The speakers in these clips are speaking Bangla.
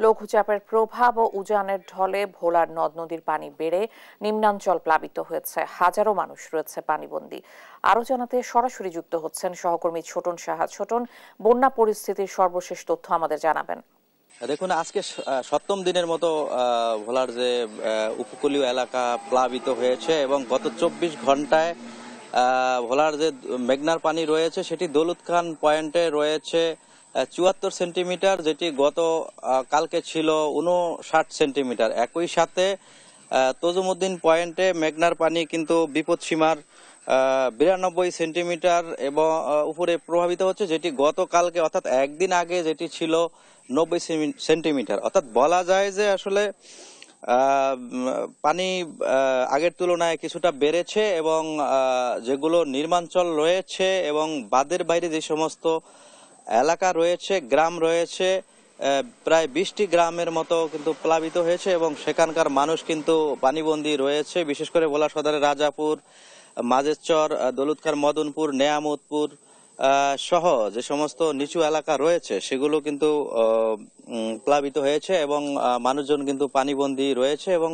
লঘুচাপের প্রভাব ও উজানের ঢলে ভোলার নদ নদীর পানি বেড়ে নিম্নাঞ্চল প্লাবিত হয়েছে। হাজারো মানুষ রয়েছে পানিবন্দী। আরো জানাতে সরাসরি যুক্ত হচ্ছেন সহকর্মী ছোটন সাহা। ছোটন, বন্যা পরিস্থিতির সর্বশেষ তথ্য আমাদের জানাবেন। দেখুন, আজকে সপ্তম দিনের মতো ভোলার যে উপকূলীয় এলাকা প্লাবিত হয়েছে এবং গত 24 ঘন্টায় ভোলার যে মেঘনার পানি রয়েছে সেটি দৌলত খান পয়েন্টে রয়েছে 74 সেন্টিমিটার, যেটি গত কালকে ছিল 59 সেন্টিমিটার। একই সাথে তজুমুদ্দিন পয়েন্টে মেঘনার পানি কিন্তু বিপদসীমার 92 সেন্টিমিটার এবং উপরে প্রভাবিত হচ্ছে, যেটি গতকালকে অর্থাৎ একদিন আগে যেটি ছিল 90 সেন্টিমিটার। অর্থাৎ বলা যায় যে আসলে পানি আগের তুলনায় কিছুটা বেড়েছে এবং যেগুলো নির্মাঞ্চল রয়েছে এবং বাঁধের বাইরে যে সমস্ত এলাকা রয়েছে, গ্রাম রয়েছে, প্রায় 20টি গ্রামের মতো কিন্তু প্লাবিত হয়েছে এবং সেখানকার মানুষ কিন্তু পানিবন্দী রয়েছে। বিশেষ করে ভোলা সদরের রাজাপুর, মাঝেরচর, দৌলতখান, মদনপুর, নেয়ামতপুর সহ যে সমস্ত নিচু এলাকা রয়েছে সেগুলো কিন্তু প্লাবিত হয়েছে এবং মানুষজন কিন্তু পানিবন্দী রয়েছে এবং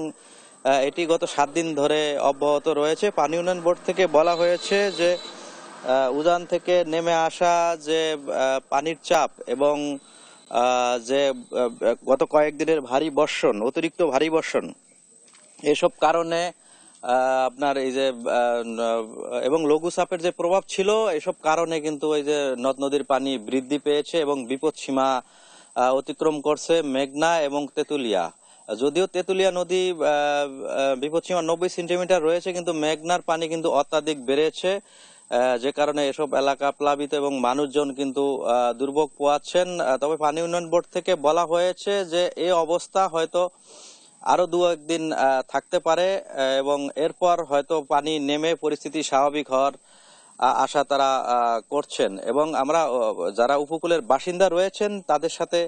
এটি গত 7 দিন ধরে অব্যাহত রয়েছে। পানি উন্নয়ন বোর্ড থেকে বলা হয়েছে যে উজান থেকে নেমে আসা যে পানির চাপ এবং যে গত কয়েকদিনের ভারী বর্ষণ, অতিরিক্ত ভারী বর্ষণ, এসব কারণে আপনার এই যে এবং লঘুচাপের যে প্রভাব ছিল, এসব কারণে কিন্তু এই যে নদ নদীর পানি বৃদ্ধি পেয়েছে এবং বিপদ সীমা অতিক্রম করছে মেঘনা এবং তেঁতুলিয়া। যদিও তেঁতুলিয়া নদী বিপদসীমা 90 সেন্টিমিটার রয়েছে, কিন্তু মেঘনার পানি কিন্তু অত্যাধিক বেড়েছে, যে কারণে এসব এলাকা প্লাবিত এবং মানুষজন কিন্তু দুর্ভোগ পোয়াচ্ছেন। তবে পানি উন্নয়ন বোর্ড থেকে বলা হয়েছে যে এই অবস্থা হয়তো আরো 2-1 দিন থাকতে পারে এবং এরপর হয়তো পানি নেমে পরিস্থিতি স্বাভাবিক হওয়ার আশা তারা করছেন। এবং আমরা যারা উপকূলের বাসিন্দা রয়েছেন তাদের সাথে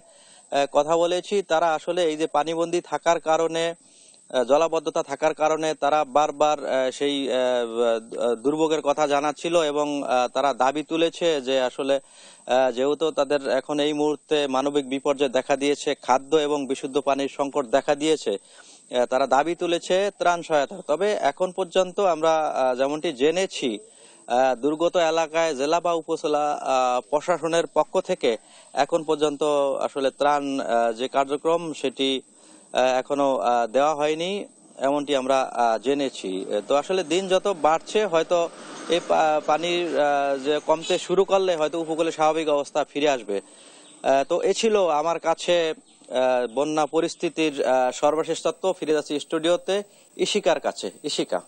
কথা বলেছি। তারা আসলে এই যে পানিবন্দী থাকার কারণে, জলাবদ্ধতা থাকার কারণে তারা বারবার সেই দুর্ভোগের কথা জানাচ্ছিল এবং তারা দাবি তুলেছে যে আসলে যেহেতু তাদের এখন এই মুহূর্তে মানবিক বিপর্যয় দেখা দিয়েছে, খাদ্য এবং বিশুদ্ধ পানির সংকট দেখা দিয়েছে, তারা দাবি তুলেছে ত্রাণ সহায়তা। তবে এখন পর্যন্ত আমরা যেমনটি জেনেছি, দুর্গত এলাকায় জেলা বা উপজেলা প্রশাসনের পক্ষ থেকে এখন পর্যন্ত আসলে ত্রাণ যে কার্যক্রম সেটি এখনো দেওয়া হয়নি, এমনটি আমরা জেনেছি। তো আসলে দিন যত বাড়ছে হয়তো এই পানির যে কমতে শুরু করলে হয়তো উপকূলে স্বাভাবিক অবস্থা ফিরে আসবে। তো এ ছিল আমার কাছে বন্যা পরিস্থিতির সর্বশেষ তথ্য। ফিরে যাচ্ছি স্টুডিওতে ইশিকার কাছে। ইশিকা।